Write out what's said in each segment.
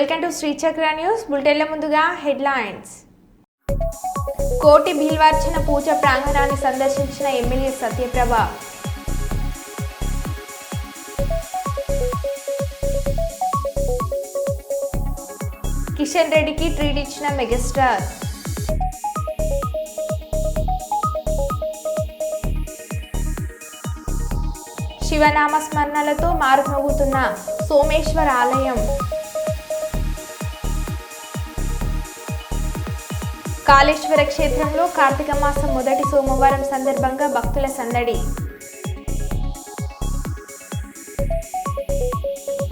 Welcome to Shri చక్ర news బులెటిన్ల ముందుగా headlines. కోటి భీల్వార్చన పూజ ప్రాంగణాన్ని సందర్శించిన ఎమ్మెల్యే సత్యప్రభ. కిషన్ రెడ్డికి ట్రీట్ ఇచ్చిన మెగాస్టార్. శివనామ స్మరణలతో మారుమోగుతున్న సోమేశ్వర ఆలయం. కాళేశ్వర క్షేత్రంలో కార్తీక మాసం మొదటి సోమవారం సందర్భంగా భక్తుల సందడి.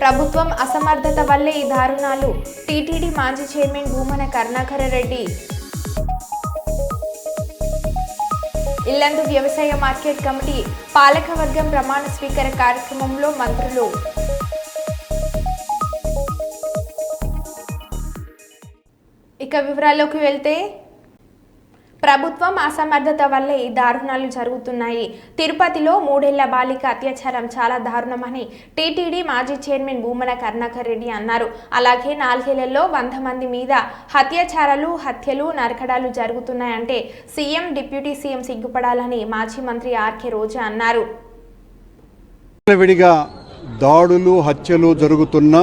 ప్రభుత్వం అసమర్థత వల్లే ఈ దారుణాలు. టీటీడీ మాజీ చైర్మన్ భూమన కరుణాకర రెడ్డి. ఇల్లందు వ్యవసాయ మార్కెట్ కమిటీ పాలకవర్గం ప్రమాణ స్వీకార కార్యక్రమంలో మంత్రులు. ఇక వివరాల్లోకి వెళ్తే, ప్రభుత్వం అసమర్థత వల్లే ఈ దారుణాలు జరుగుతున్నాయి. తిరుపతిలో 3 ఏళ్ల బాలిక అత్యాచారం చాలా దారుణమని టీటీడీ మాజీ చైర్మన్ భూమన కరుణాకర్ రెడ్డి అన్నారు. అలాగే 4 ఏళ్లలో 100 మంది మీద అత్యాచారాలు, హత్యలు, నరకడాలు జరుగుతున్నాయంటే సీఎం, డిప్యూటీ సీఎం సిగ్గుపడాలని మాజీ మంత్రి ఆర్కే రోజా అన్నారు. విడిగా దాడులు, హత్యలు జరుగుతున్నా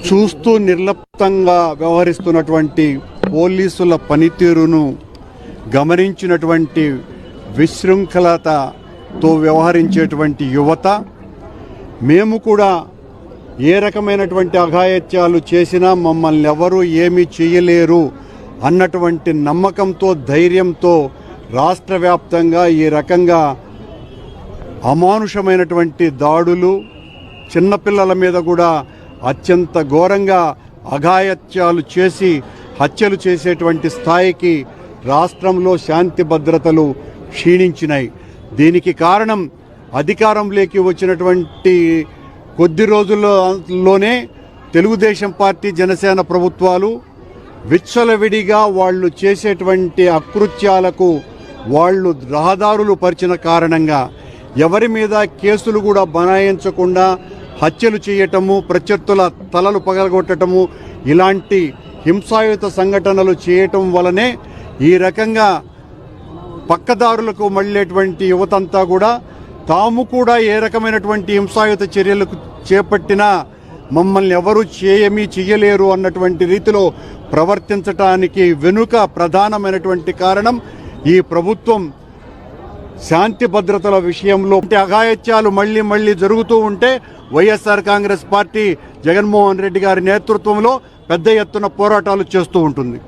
చూస్తూ నిర్లిప్తంగా వ్యవహరిస్తున్నటువంటి పోలీసుల పనితీరును గమనించినటువంటి విశృంఖలతతో వ్యవహరించేటువంటి యువత, మేము కూడా ఏ రకమైనటువంటి అఘాయిత్యాలు చేసినా మమ్మల్ని ఎవరూ ఏమీ చేయలేరు అన్నటువంటి నమ్మకంతో, ధైర్యంతో రాష్ట్ర వ్యాప్తంగా ఈ రకంగా అమానుషమైనటువంటి దాడులు, చిన్నపిల్లల మీద కూడా అత్యంత ఘోరంగా అఘాయిత్యాలు చేసి హత్యలు చేసేటువంటి స్థాయికి రాష్ట్రంలో శాంతి భద్రతలు క్షీణించినాయి. దీనికి కారణం అధికారంలోకి వచ్చినటువంటి కొద్ది రోజుల్లోనే తెలుగుదేశం పార్టీ, జనసేన ప్రభుత్వాలు విచ్చలవిడిగా వాళ్ళు చేసేటువంటి అకృత్యాలకు వాళ్ళు రహదారులు పరిచిన కారణంగా ఎవరి మీద కేసులు కూడా బనాయించకుండా హత్యలు చేయటము, ప్రత్యర్థుల తలలు పగలగొట్టడము, ఇలాంటి హింసాయుత సంఘటనలు చేయటం వలనే ఈ రకంగా పక్కదారులకు మళ్ళేటువంటి యువతంతా కూడా తాము కూడా ఏ రకమైనటువంటి హింసాయుత చర్యలకు చేపట్టినా మమ్మల్ని ఎవరూ చేయలేరు అన్నటువంటి రీతిలో ప్రవర్తించటానికి వెనుక ప్రధానమైనటువంటి కారణం ఈ ప్రభుత్వం శాంతి భద్రతల విషయంలో అఘాయిత్యాలు మళ్ళీ జరుగుతూ ఉంటే వైఎస్ఆర్ కాంగ్రెస్ పార్టీ జగన్మోహన్ రెడ్డి గారి నేతృత్వంలో పెద్ద ఎత్తున పోరాటాలు చేస్తూ ఉంటుంది.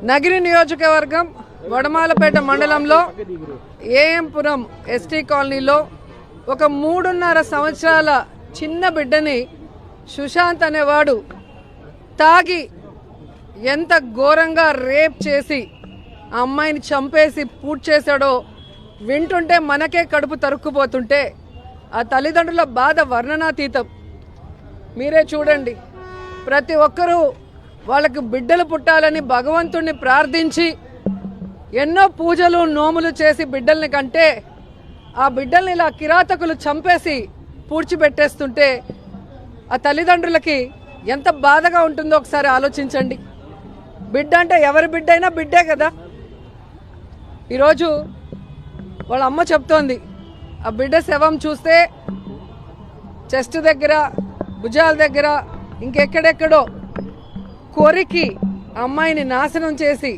నగిరి నియోజకవర్గం వడమాలపేట మండలంలో ఏఎంపురం ఎస్టీ కాలనీలో ఒక 3.5 సంవత్సరాల చిన్న బిడ్డని సుశాంత్ అనేవాడు తాగి ఎంత ఘోరంగా రేప్ చేసి ఆ అమ్మాయిని చంపేసి పూర్తి చేశాడో వింటుంటే మనకే కడుపు తరుక్కుపోతుంటే ఆ తల్లిదండ్రుల బాధ వర్ణనాతీతం. మీరే చూడండి, ప్రతి ఒక్కరూ వాళ్ళకు బిడ్డలు పుట్టాలని భగవంతుణ్ణి ప్రార్థించి ఎన్నో పూజలు, నోములు చేసి బిడ్డల్ని కంటే ఆ బిడ్డల్ని ఇలా కిరాతకులు చంపేసి పూడ్చిపెట్టేస్తుంటే ఆ తల్లిదండ్రులకి ఎంత బాధగా ఉంటుందో ఒకసారి ఆలోచించండి. బిడ్డ అంటే ఎవరి బిడ్డ అయినా బిడ్డే కదా. ఈరోజు వాళ్ళ అమ్మ చెప్తోంది, ఆ బిడ్డ శవం చూస్తే చెస్ట్ దగ్గర, భుజాల దగ్గర, ఇంకెక్కడెక్కడో కొరికి అమ్మాయిని నాశనం చేసి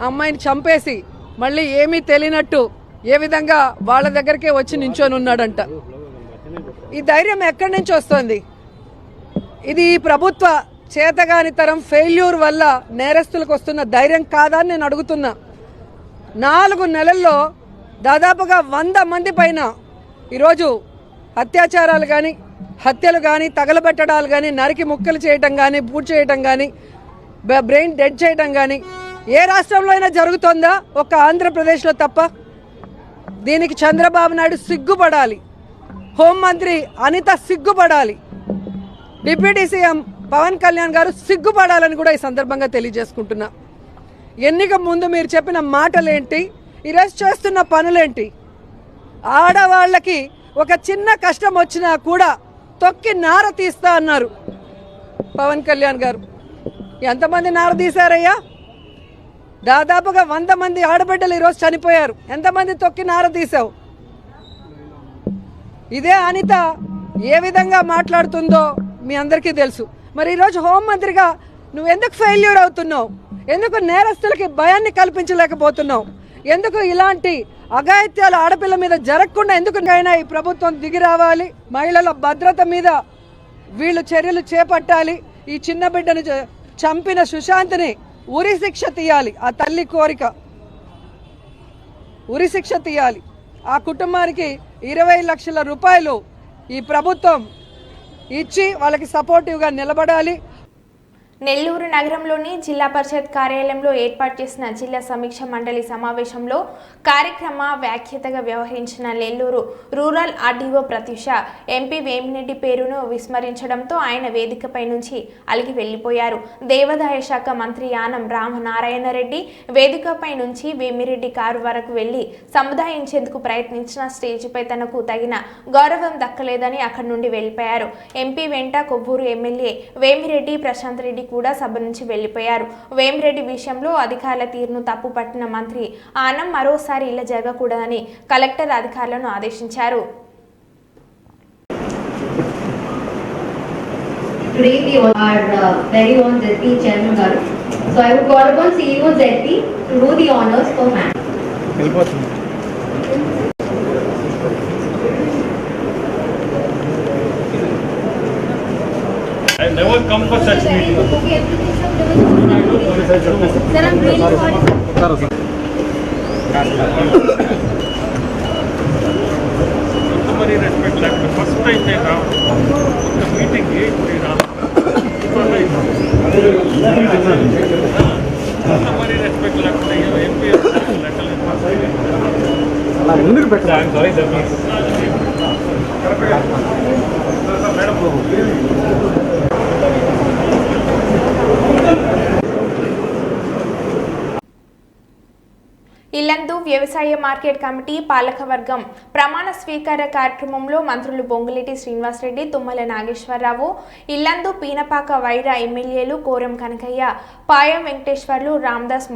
అమ్మాయిని చంపేసి మళ్ళీ ఏమీ తెలియనట్టు ఏ విధంగా వాళ్ళ దగ్గరికే వచ్చి నించొని ఉన్నాడంట. ఈ ధైర్యం ఎక్కడి నుంచి వస్తుంది? ఇది ఈ ప్రభుత్వ చేతగానితరం, ఫెయిల్యూర్ వల్ల నేరస్తులకు వస్తున్న ధైర్యం కాదా అని నేను అడుగుతున్నా. 4 నెలల్లో దాదాపుగా 100 మంది పైన ఈరోజు అత్యాచారాలు కానీ, హత్యలు కానీ, తగలబెట్టడాలు కానీ, నరికి ముక్కలు చేయటం కానీ, పూడ్చి చేయటం కానీ, బ్రెయిన్ డెడ్ చేయటం కానీ ఏ రాష్ట్రంలో అయినా జరుగుతుందా? ఒక ఆంధ్రప్రదేశ్లో తప్ప. దీనికి చంద్రబాబు నాయుడు సిగ్గుపడాలి, హోంమంత్రి అనిత సిగ్గుపడాలి, డిప్యూటీ సీఎం పవన్ కళ్యాణ్ గారు సిగ్గుపడాలని కూడా ఈ సందర్భంగా తెలియజేసుకుంటున్నా. ఎన్నిక ముందు మీరు చెప్పిన మాటలేంటి, ఈరోజు చేస్తున్న పనులేంటి? ఆడవాళ్ళకి ఒక చిన్న కష్టం వచ్చినా కూడా తొక్కి నార తీస్తా అన్నారు పవన్ కళ్యాణ్ గారు. ఎంతమంది నార తీశారయ్యా? దాదాపుగా 100 మంది ఆడబిడ్డలు ఈరోజు చనిపోయారు. ఎంతమంది తొక్కి నార తీసావు? ఇదే అనిత ఏ విధంగా మాట్లాడుతుందో మీ అందరికీ తెలుసు. మరి ఈరోజు హోంమంత్రిగా నువ్వు ఎందుకు ఫెయిల్యూర్ అవుతున్నావు? ఎందుకు నేరస్తులకి భయాన్ని కల్పించలేకపోతున్నావు? ఎందుకు ఇలాంటి అఘాయిత్యాలు ఆడపిల్ల మీద జరగకుండా ఎందుకైనా ఈ ప్రభుత్వం దిగి రావాలి, మహిళల భద్రత మీద వీళ్ళు చర్యలు చేపట్టాలి. ఈ చిన్న బిడ్డను చంపిన సుశాంత్ని ఉరి శిక్ష తీయాలి. ఆ తల్లి కోరిక ఉరి శిక్ష తీయాలి. ఆ కుటుంబానికి 20 లక్షల రూపాయలు ఈ ప్రభుత్వం ఇచ్చి వాళ్ళకి సపోర్టివ్గా నిలబడాలి. నెల్లూరు నగరంలోని జిల్లా పరిషత్ కార్యాలయంలో ఏర్పాటు చేసిన జిల్లా సమీక్ష మండలి సమావేశంలో కార్యక్రమ వ్యాఖ్యాతగా వ్యవహరించిన Nellore rural RDO Pratyusha MP Vemireddy పేరును విస్మరించడంతో ఆయన వేదికపై నుంచి అలిగి వెళ్లిపోయారు. దేవాదాయ శాఖ మంత్రి యానం రామనారాయణ రెడ్డి వేదికపై నుంచి వేమిరెడ్డి కారు వరకు వెళ్లి సముదాయించేందుకు ప్రయత్నించిన స్టేజిపై తనకు తగిన గౌరవం దక్కలేదని అక్కడి నుండి వెళ్లిపోయారు. ఎంపీ వెంట కొవ్వూరు ఎమ్మెల్యే వేమిరెడ్డి ప్రశాంత్ రెడ్డి కూడా సభ నుంచి వెళ్లిపోయారు. వేమిరెడ్డి విషయంలో అధికారుల తీరును తప్పు పట్టిన మంత్రి ఆనం మరోసారి ఇలా జరగకూడదని కలెక్టర్ అధికారులను ఆదేశించారు. Today we are very own ZP chairman garu. So I would call upon CEO ZP to do the honors for man. I never come for such meetings. Sir, I'm really sorry. Customary respect like the first time they have the meeting they have. Customary respect like the MP I'm sorry sir. Madam. Yellandu వ్యవసాయ market committee పాలకవర్గం ప్రమాణ స్వీకార కార్యక్రమంలో మంత్రులు బొంగులేటి శ్రీనివాసరెడ్డి, తుమ్మల నాగేశ్వరరావు, ఇల్లందు పీనపాక వైరా ఎమ్మెల్యేలు quorum Kanakaiah, Payam Venkateswarlu, Ramdas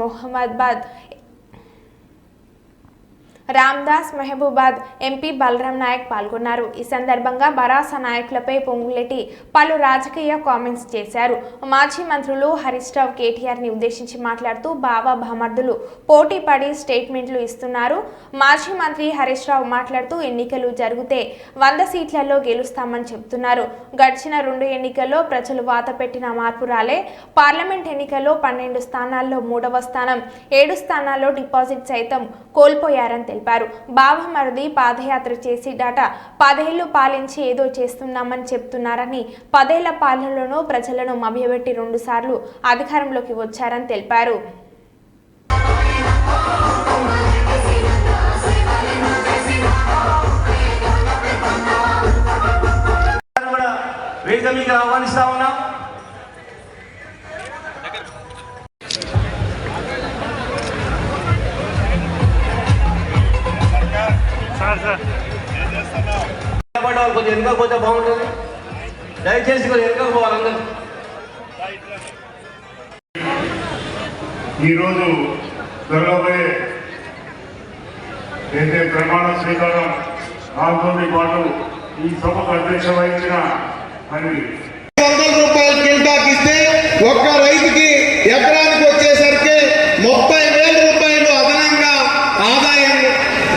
Mahabubabad MP Balaram Naik పాల్గొన్నారు. ఈ సందర్భంగా బరాసా నాయకులపై పొంగులేటి పలు రాజకీయ కామెంట్స్ చేశారు. మాజీ మంత్రులు హరీష్ రావు కేటీఆర్ని ఉద్దేశించి మాట్లాడుతూ బావా భామర్దులు పోటీ పడి స్టేట్మెంట్లు ఇస్తున్నారు. మాజీ మంత్రి హరీష్ రావు మాట్లాడుతూ ఎన్నికలు జరిగితే 100 సీట్లలో గెలుస్తామని చెబుతున్నారు. గడిచిన 2 ఎన్నికల్లో ప్రజలు వాత పెట్టిన మార్పు రాలే. పార్లమెంట్ ఎన్నికల్లో 12 స్థానాల్లో 3వ స్థానం, 7 స్థానాల్లో డిపాజిట్ సైతం కోల్పోయారని తెలిపారు. బావమరిది పాదయాత్ర చేసి 10 ఏళ్లు పాలించి ఏదో చేస్తున్నామని చెప్తున్నారని, 10 ఏళ్ల పాలనలోనూ ప్రజలను మభ్యపెట్టి 2 సార్లు అధికారంలోకి వచ్చారని తెలిపారు. కొంచెం వెనుక పోతే బాగుంటుంది. దయచేసి కొంచెం వెనుక పోవాలందరూ. ఈరోజు జరగబోయే ఏదైతే ప్రమాణ స్వీకారం నాతో పాటు ఈ సభకు అధ్యక్ష వహించిన మరి 100 రూపాయలు క్వింటాకి ఇస్తే ఒక్క రైతుకి ఎకరానికి వచ్చేసరికి 30,000 రూపాయలు అదనంగా ఆదాయం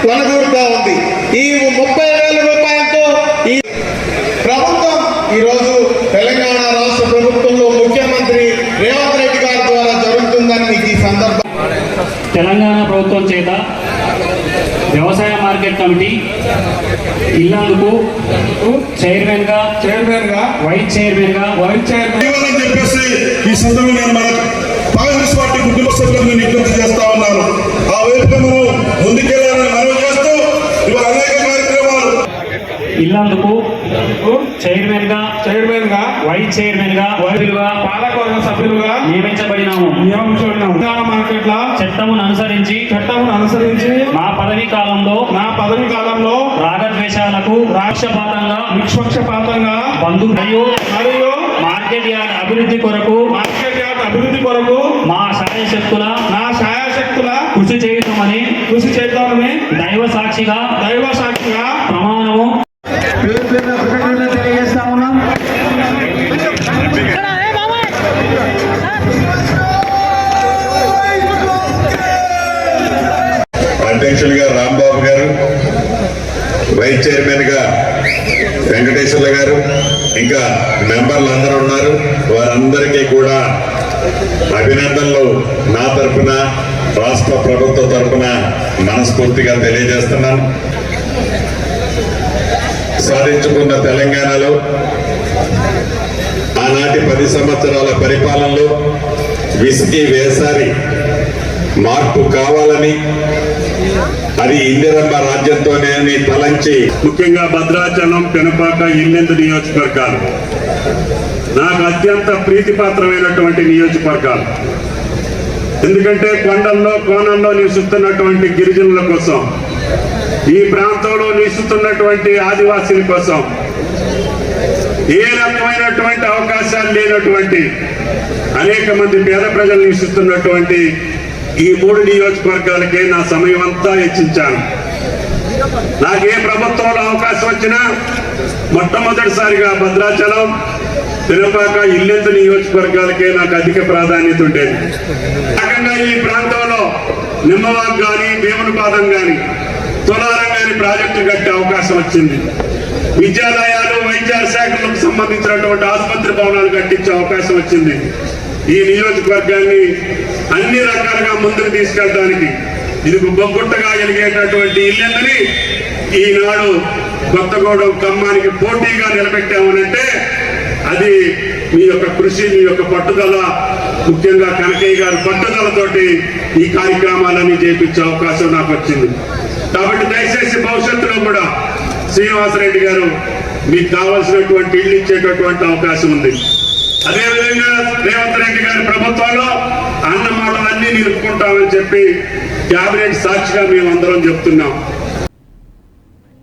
కొనగూరుతా ఉంది. ఈ 30,000 రూపాయలతో ఈ ప్రభుత్వం ఈరోజు తెలంగాణ రాష్ట్ర ప్రభుత్వంలో ముఖ్యమంత్రి రేవంత్ రెడ్డి గారి ద్వారా జరుగుతుందని ఈ సందర్భం తెలంగాణ ప్రభుత్వం చేత వ్యవసాయ మార్కెట్ కమిటీ ఇల్లందుకు చైర్మన్ గా వైస్ చైర్మన్ అని చెప్పేసి ఈ సందర్భంగా నేను మన కాంగ్రెస్ పార్టీ కుటుంబ సభ్యులను విజ్ఞప్తి చేస్తా ఉన్నాను. ఆ వైపు ముందుకెళ్లాలని మనవి చేస్తూ ఇల్లందుకు చైర్మన్ గా వైస్ చైర్మన్ గా పాలకవర్గ సభ్యులుగా నియమించబడినాము. తెలంగాణ మార్కెట్ల చట్టమును అనుసరించి మా పదవీ కాలంలో రాగద్వేషాలకు నిష్పక్షపాతంగా బంధు మరియు మార్కెట్ యార్డ్ అభివృద్ధి కొరకు మా శాయశక్తుల కృషి చేద్దామని దైవ సాక్షిగా ప్రమాణము తెలియజేస్తా ఉన్నాం. అధ్యక్షులుగా రాంబాబు గారు, వైస్ చైర్మన్ గా వెంకటేశ్వర్ల గారు, ఇంకా మెంబర్లు అందరూ ఉన్నారు. వారందరికీ కూడా అభినందనలు నా తరఫున, రాష్ట్ర ప్రభుత్వ తరఫున మనస్ఫూర్తిగా తెలియజేస్తున్నాను. సాధించుకున్న తెలంగాణలో ఆనాటి 10 సంవత్సరాల పరిపాలనలో విసిగి వేసారి మార్పు కావాలని, అది ఇందిరమ్మ రాజ్యంతోనే తలంచి, ముఖ్యంగా భద్రాచలం, పెనుపాక, ఇల్లెందు నియోజకవర్గాలు నాకు అత్యంత ప్రీతిపాత్రమైనటువంటి నియోజకవర్గాలు. ఎందుకంటే కొండల్లో కోణంలో నివసిస్తున్నటువంటి గిరిజనుల కోసం, ఈ ప్రాంతంలో నివసిస్తున్నటువంటి ఆదివాసీల కోసం ఏ రకమైనటువంటి అవకాశాలు లేనటువంటి అనేక మంది పేద ప్రజలు నివసిస్తున్నటువంటి ఈ 3 నియోజకవర్గాలకే నా సమయం అంతా వెచ్చించాను. నాకు ఏ ప్రభుత్వంలో అవకాశం వచ్చినా మొట్టమొదటిసారిగా భద్రాచలం, పెనుపాక, ఇల్లెందు నియోజకవర్గాలకే నాకు అధిక ప్రాధాన్యత ఉండేది. రకంగా ఈ ప్రాంతంలో నిమ్మవాగ్ కానీ, భీమునిపాదం కానీ, తులారం కానీ ప్రాజెక్టు కట్టే అవకాశం వచ్చింది. విద్యాలయాలు, వైద్య శాఖలకు సంబంధించినటువంటి ఆసుపత్రి భవనాలు కట్టించే అవకాశం వచ్చింది. ఈ నియోజకవర్గాన్ని అన్ని రకాలుగా ముందుకు తీసుకెళ్ళడానికి ఇది బొగ్గుట్టగా ఎలిగేటటువంటి ఇల్లెందుని ఈనాడు కొత్తగూడెం, ఖమ్మానికి పోటీగా నిలబెట్టామనంటే అది మీ యొక్క కృషి, మీ యొక్క పట్టుదల, ముఖ్యంగా కనకయ్య గారి పట్టుదలతోటి ఈ కార్యక్రమాలన్నీ చేపించే అవకాశం నాకు వచ్చింది. కాబట్టి దయచేసి భవిష్యత్తులో కూడా శ్రీనివాసరెడ్డి గారు మీకు కావాల్సినటువంటి ఇల్లు ఇచ్చేటటువంటి అవకాశం ఉంది. అదేవిధంగా రేవంత్ రెడ్డి గారి ప్రభుత్వంలో అన్న మాటలన్నీ నిలుపుకుంటామని చెప్పి కేబినెట్ సాక్షిగా మేమందరం చెప్తున్నాం.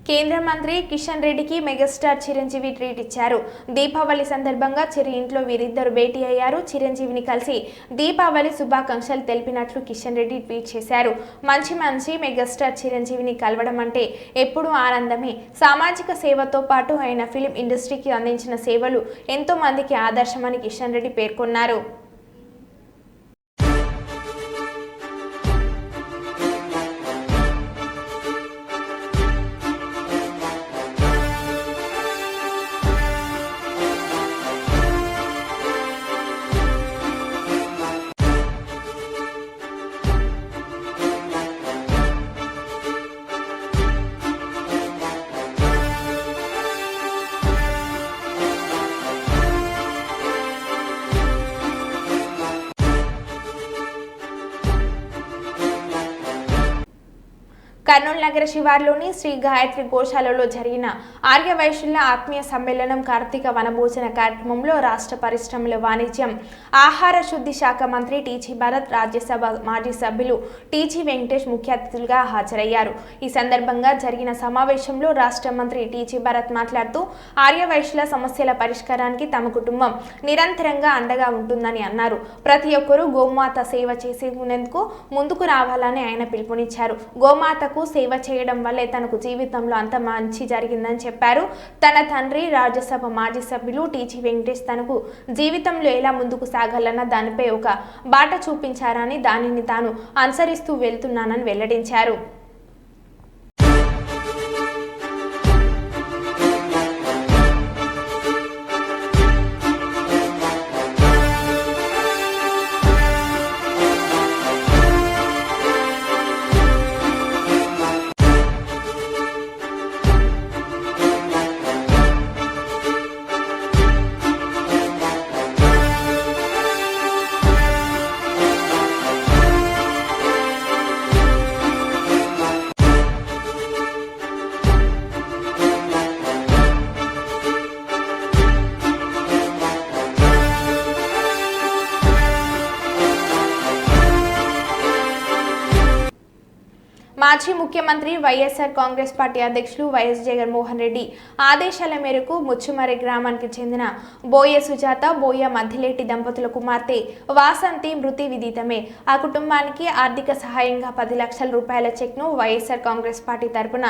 కేంద్ర మంత్రి కిషన్ రెడ్డికి మెగాస్టార్ చిరంజీవి ట్రీట్ ఇచ్చారు. దీపావళి సందర్భంగా చిరు ఇంట్లో వీరిద్దరు భేటీ అయ్యారు. చిరంజీవిని కలిసి దీపావళి శుభాకాంక్షలు తెలిపినట్లు కిషన్ రెడ్డి ట్వీట్ చేశారు. మంచి మనిషి మెగాస్టార్ చిరంజీవిని కలవడం అంటే ఎప్పుడూ ఆనందమే. సామాజిక సేవతో పాటు ఆయన ఫిలిం ఇండస్ట్రీకి అందించిన సేవలు ఎంతో మందికి ఆదర్శమని కిషన్ రెడ్డి పేర్కొన్నారు. కర్నూలు నగర శివార్లోని శ్రీ గాయత్రి గోశాలలో జరిగిన ఆర్యవైశ్యుల ఆత్మీయ సమ్మేళనం కార్తీక వనభోజన కార్యక్రమంలో రాష్ట్ర పరిశ్రమల వాణిజ్యం ఆహార శుద్ధి శాఖ మంత్రి టీజీ భరత్, రాజ్యసభ మాజీ సభ్యులు టీజీ వెంకటేష్ ముఖ్య అతిథులుగా హాజరయ్యారు. ఈ సందర్భంగా జరిగిన సమావేశంలో రాష్ట్ర మంత్రి టీజీ భరత్ మాట్లాడుతూ ఆర్యవైశ్యుల సమస్యల పరిష్కారానికి తమ కుటుంబం నిరంతరంగా అండగా ఉంటుందని అన్నారు. ప్రతి ఒక్కరూ గోమాత సేవ చేసేందుకు ముందుకు రావాలని ఆయన పిలుపునిచ్చారు. గోమాతకు సేవ చేయడం వల్లే తనకు జీవితంలో అంత మంచి జరిగిందని చెప్పారు. తన తండ్రి రాజ్యసభ మాజీ సభ్యులు టీజీ వెంకటేష్ తనకు జీవితంలో ఎలా ముందుకు సాగాలన్న దానిపై ఒక బాట చూపించారని దానిని తాను అనుసరిస్తూ వెళ్తున్నానని వెల్లడించారు. మాజీ ముఖ్యమంత్రి వైఎస్ఆర్ కాంగ్రెస్ పార్టీ అధ్యక్షులు వైఎస్ జగన్మోహన్ రెడ్డి ఆదేశాల మేరకు ముచ్చుమర్రి గ్రామానికి చెందిన బోయ సుజాత బోయ మధ్యలేటి దంపతుల కుమార్తె వాసంతి మృతి విదితమే. ఆ కుటుంబానికి ఆర్థిక సహాయంగా 10 లక్షల రూపాయల చెక్ను వైఎస్ఆర్ కాంగ్రెస్ పార్టీ తరపున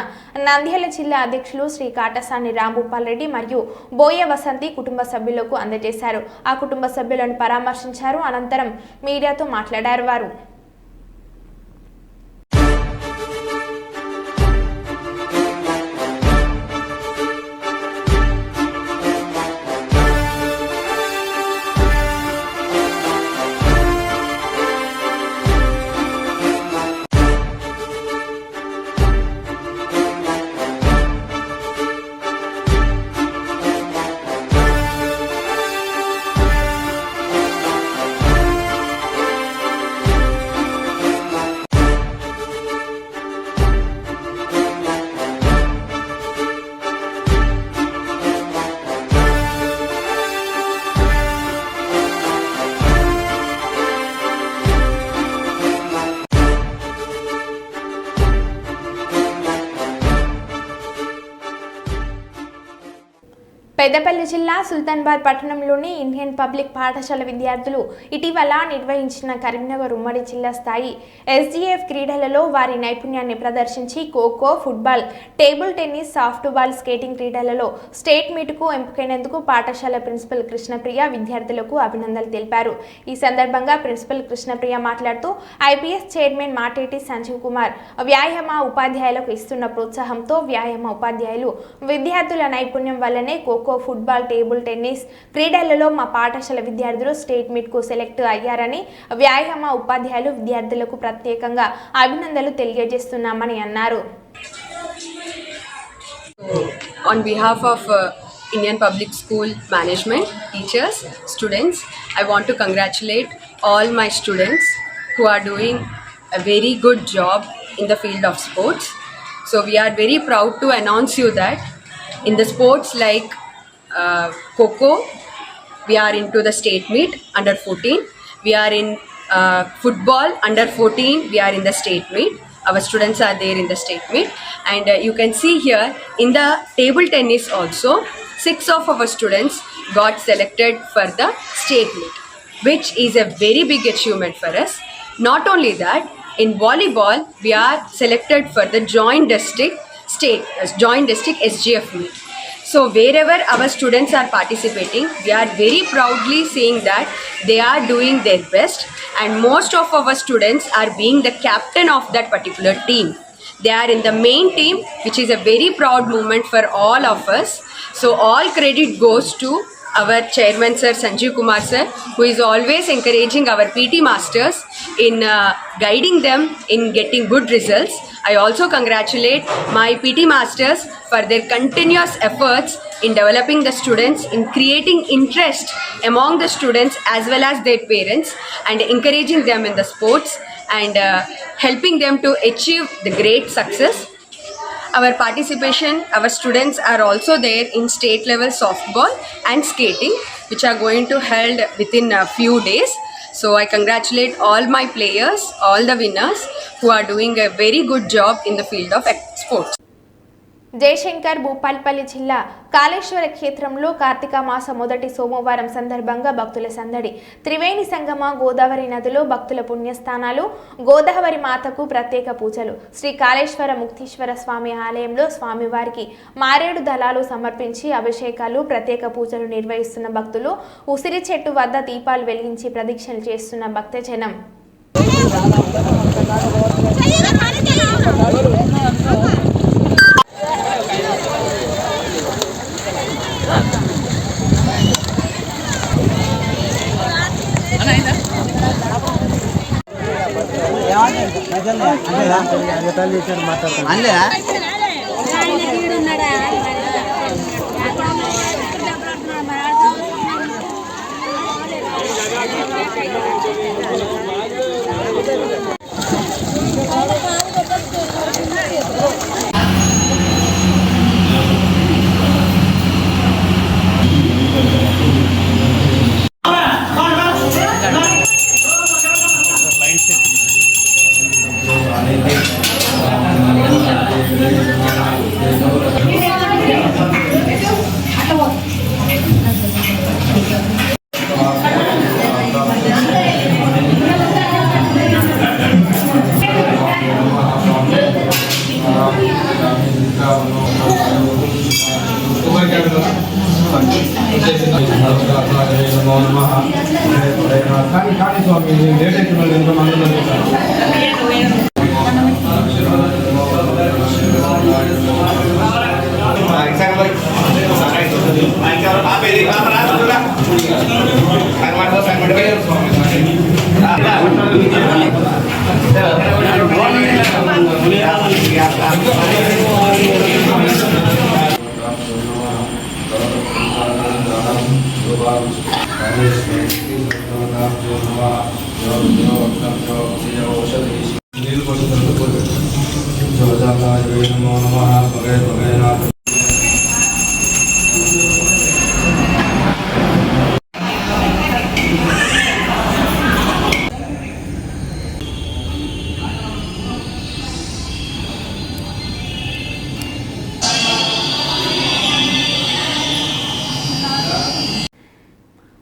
నంద్యాల జిల్లా అధ్యక్షులు శ్రీ కాటసాని రాంభూపాల్ రెడ్డి మరియు బోయ వసంతి కుటుంబ సభ్యులకు అందజేశారు. ఆ కుటుంబ సభ్యులను పరామర్శించారు. అనంతరం మీడియాతో మాట్లాడారు వారు. పెద్దపల్లి జిల్లా సుల్తాన్బాద్ పట్టణంలోని ఇండియన్ పబ్లిక్ పాఠశాల విద్యార్థులు ఇటీవల నిర్వహించిన కరీంనగర్ ఉమ్మడి జిల్లా స్థాయి SGF క్రీడలలో వారి నైపుణ్యాన్ని ప్రదర్శించి kho kho, football, table tennis, softball, skating క్రీడలలో స్టేట్ మీట్కు ఎంపికైనందుకు పాఠశాల ప్రిన్సిపల్ కృష్ణప్రియ విద్యార్థులకు అభినందనలు తెలిపారు. ఈ సందర్భంగా ప్రిన్సిపల్ కృష్ణప్రియ మాట్లాడుతూ IPS చైర్మన్ మాటేటి సంజీవ్ కుమార్ వ్యాయామ ఉపాధ్యాయులకు ఇస్తున్న ప్రోత్సాహంతో వ్యాయామ ఉపాధ్యాయులు విద్యార్థుల నైపుణ్యం వల్లనే ఖోఖో, ఫుట్బాల్, టేబుల్ టెన్నిస్ క్రీడలలో మా పాఠశాల విద్యార్థులు స్టేట్ మీట్ కు సెలెక్ట్ అయ్యారని వ్యాయామ ఉపాధ్యాయులు విద్యార్థులకు ప్రత్యేకంగా అభినందనలు తెలియజేస్తున్నామని అన్నారు. On behalf of Indian Public School management, teachers, students, I want to congratulate all my students who are doing a very good job in the field of sports. So we are very proud to announce you that in the sports like Kho-Kho, we are into the state meet under 14. We are in football under 14. We are in the state meet. Our students are there in the state meet, and you can see here in the table tennis also 6 of our students got selected for the state meet, which is a very big achievement for us. Not only that, in volleyball we are selected for the joint district SGF meet. So wherever our students are participating, we are very proudly saying that they are doing their best, and most of our students are being the captain of that particular team. They are in the main team, which is a very proud moment for all of us. So all credit goes to our chairman sir Sanjeev Kumar sir, who is always encouraging our PT masters in guiding them in getting good results. I also congratulate my PT masters for their continuous efforts in developing the students, in creating interest among the students as well as their parents, and encouraging them in the sports and helping them to achieve the great success. Our participation, our students are also there in state level softball and skating, which are going to held within a few days. So I congratulate all my players, all the winners who are doing a very good job in the field of sports. Jayashankar Bhupalpally జిల్లా కాళేశ్వర క్షేత్రంలో కార్తీక మాస మొదటి సోమవారం సందర్భంగా భక్తుల సందడి. త్రివేణి సంగమ గోదావరి నదిలో భక్తుల పుణ్యస్థానాలు, గోదావరి మాతకు ప్రత్యేక పూజలు. శ్రీ కాళేశ్వర ముక్తీశ్వర స్వామి ఆలయంలో స్వామివారికి మారేడు దళాలు సమర్పించి అభిషేకాలు, ప్రత్యేక పూజలు నిర్వహిస్తున్న భక్తులు, ఉసిరి చెట్టు వద్ద దీపాలు వెలిగించి ప్రదక్షిణలు చేస్తున్న భక్తజనం.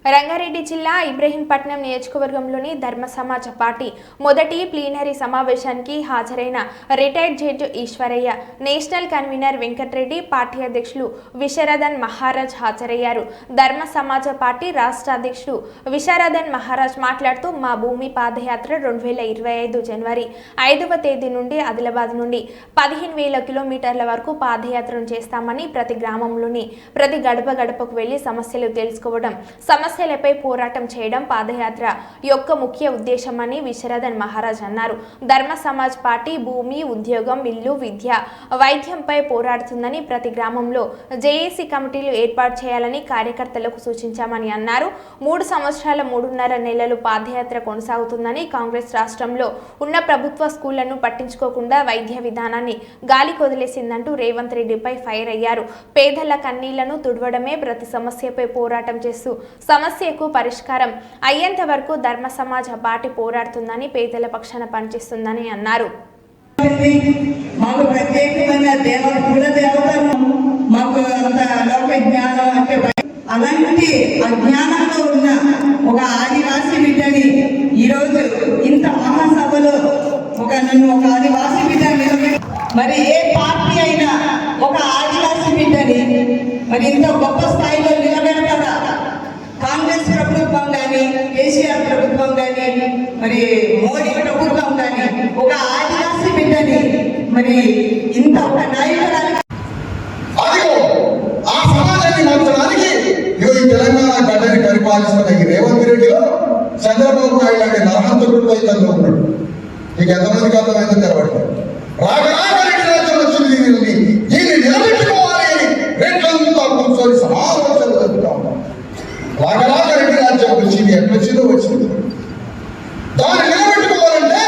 రంగారెడ్డి జిల్లా ఇబ్రహీంపట్నం నియోజకవర్గంలోని ధర్మ సమాజ పార్టీ మొదటి ప్లీనరీ సమావేశానికి హాజరైన retired judge Eswaraiah, national convener Venkatareddy, party అధ్యక్షులు విశారదన్ మహారాజ్ హాజరయ్యారు. ధర్మ సమాజ పార్టీ రాష్ట్ర అధ్యక్షుడు విశారదన్ మహారాజ్ మాట్లాడుతూ, మా భూమి పాదయాత్ర 2025 జనవరి 5వ తేదీ నుండి ఆదిలాబాద్ నుండి 15,000 కిలోమీటర్ల వరకు పాదయాత్రను చేస్తామని, ప్రతి గ్రామంలోని ప్రతి గడప గడపకు వెళ్లి సమస్యలు తెలుసుకోవడం, సమస్యలపై పోరాటం చేయడం పాదయాత్ర యొక్క ముఖ్య ఉద్దేశమని విశారదన్ మహారాజ్ అన్నారు. ధర్మ సమాజ్ పార్టీ భూమి, ఉద్యోగం, ఇల్లు, విద్య, వైద్యంపై పోరాడుతుందని, ప్రతి గ్రామంలో జేఏసీ కమిటీలు ఏర్పాటు చేయాలని కార్యకర్తలకు సూచించామని అన్నారు. 3 సంవత్సరాల 3.5 నెలలు పాదయాత్ర కొనసాగుతుందని, కాంగ్రెస్ రాష్ట్రంలో ఉన్న ప్రభుత్వ స్కూళ్లను పట్టించుకోకుండా వైద్య విధానాన్ని గాలి కొదిలేసిందంటూ రేవంత్ రెడ్డిపై ఫైర్ అయ్యారు. పేదల కన్నీళ్లను తుడవడమే ప్రతి సమస్యపై పోరాటం చేస్తూ సమస్యకు పరిష్కారం అయ్యేంత వరకు ధర్మ సమాజ పార్టీ పోరాడుతుందని, పేదల పక్షాన పనిచేస్తుందని అన్నారు. మాకు ప్రత్యేకమైన కులదేవతను మాకు లోక జ్ఞానం అంటే అలాంటి అజ్ఞానంలో ఉన్న ఒక ఆదివాసీ బిడ్డని ఈరోజు ఇంత మహాసభలో నన్ను ఒక ఆదివాసీ బిడ్డని మరి ఏ పార్టీ అయినా ఒక ఆదివాసీ బిడ్డని మరి ఇంత గొప్ప స్థాయిలో నిలబెడతారా? కాంగ్రెస్ ప్రభుత్వం కానీ, కేసీఆర్ ప్రభుత్వం కానీ, మరి మోడీ ప్రభుత్వం కానీ ఒక ఆదివాసీ బిడ్డని మరి ఇంత ఒక నాయకురాలు ఆ సమాజాన్ని మార్చడానికి ఈ తెలంగాణ గడ్డని పరిపాలిస్తున్న ఈ రేవంత్ రెడ్డిలో చంద్రబాబు నాయుడు లాంటి నరహంతకుడు ఇతరులు ఉన్నాడు. మీకు ఎంతమందికి అర్థమైందో తెరవట్లేదు. రాగరాగరెడ్డి రాజ్యం వచ్చింది, దీన్ని నిలబెట్టుకోవాలి అని రెడ్లంతా కూర్చొని సమాలోచనలు జరుపుతా ఉన్నాం. రాగరాగరెడ్డి రాజ్యం వచ్చింది, ఎట్లొచ్చిందో వచ్చింది. దాన్ని నిలబెట్టుకోవాలంటే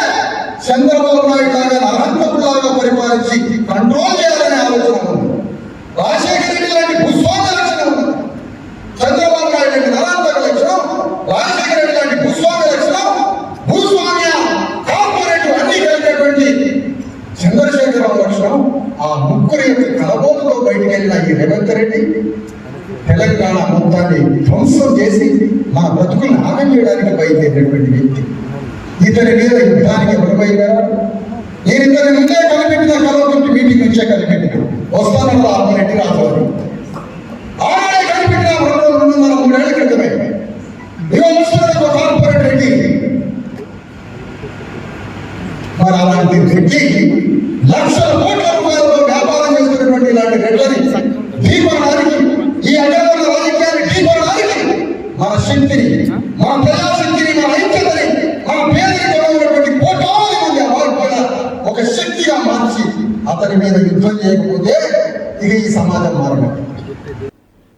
చంద్రబాబు నాయుడు లాగా నరహంతకులాగా పరిపాలించి కంట్రోల్ చేయాలనే ఆలోచన ఉంది. రాజశేఖర రెడ్డి లాంటి భూస్వామ్య లక్షణం ఉంది. చంద్రబాబు నాయుడు లాంటి నరహంతక లక్షణం, రాజశేఖర రెడ్డి లాంటి భూస్వామ్య లక్షణం, భూస్వామ్య కార్పొరేట్ అన్ని కలిగినటువంటి చంద్రశేఖరరావు లక్షణం. ఆ ముగ్గురు యొక్క కలబోతుతో బయటికి వెళ్ళిన ఈ రేవంత్ రెడ్డి తెలంగాణ మొత్తాన్ని ధ్వంసం చేసి మన బతుకులను ఆగం చేయడానికి బయలుదేరినటువంటి వ్యక్తి. ఇతని మీద యుద్ధానికి ఎవరిపోయినారా? నేను ఇతని ముందే కనిపెట్టిన కలవతోటి మీటింగ్ నుంచే కనిపెట్టిన వస్తానన్న ఆత్మరెడ్డి రాజు ఆనాడే కనిపెట్టిన 2-3 ఏళ్ల క్రితమే కార్పొరేట్ రెడ్డి. మరి అలాంటి రెడ్డి లక్షల కోట్ల రూపాయలతో వ్యాపారం చేస్తున్నటువంటి ఇలాంటి రెడ్లని ఢీకొనడానికి, ఈ అడ్డగోళ్ళ రాజకీయాన్ని ఢీకొనడానికి మన శక్తిని, మన ప్రజాశక్తిని, మన ఐక్యతని, మన పేదరికమైనటువంటి కోటాది మంది అవార్డుగా ఒక శక్తిగా మార్చి అతని మీద యుద్ధం చేయకపోతే ఇక ఈ సమాజం మారదు.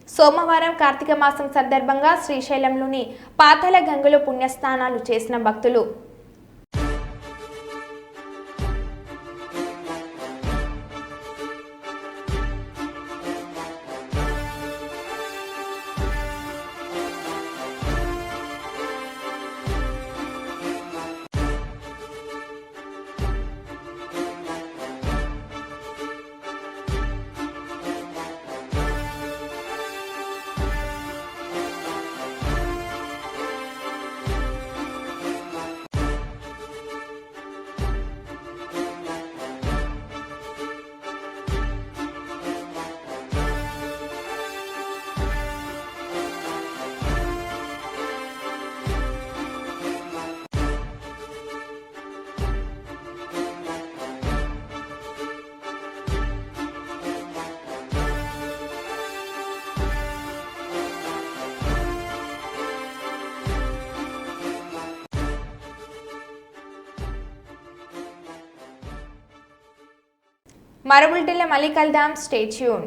సోమవారం కార్తీక మాసం సందర్భంగా శ్రీశైలంలోని పాతాళ గంగలో పుణ్యస్నానాలు చేసిన భక్తులు మరో బులెటిన్లో మళ్ళీ కలుద్దాం. Stay tune.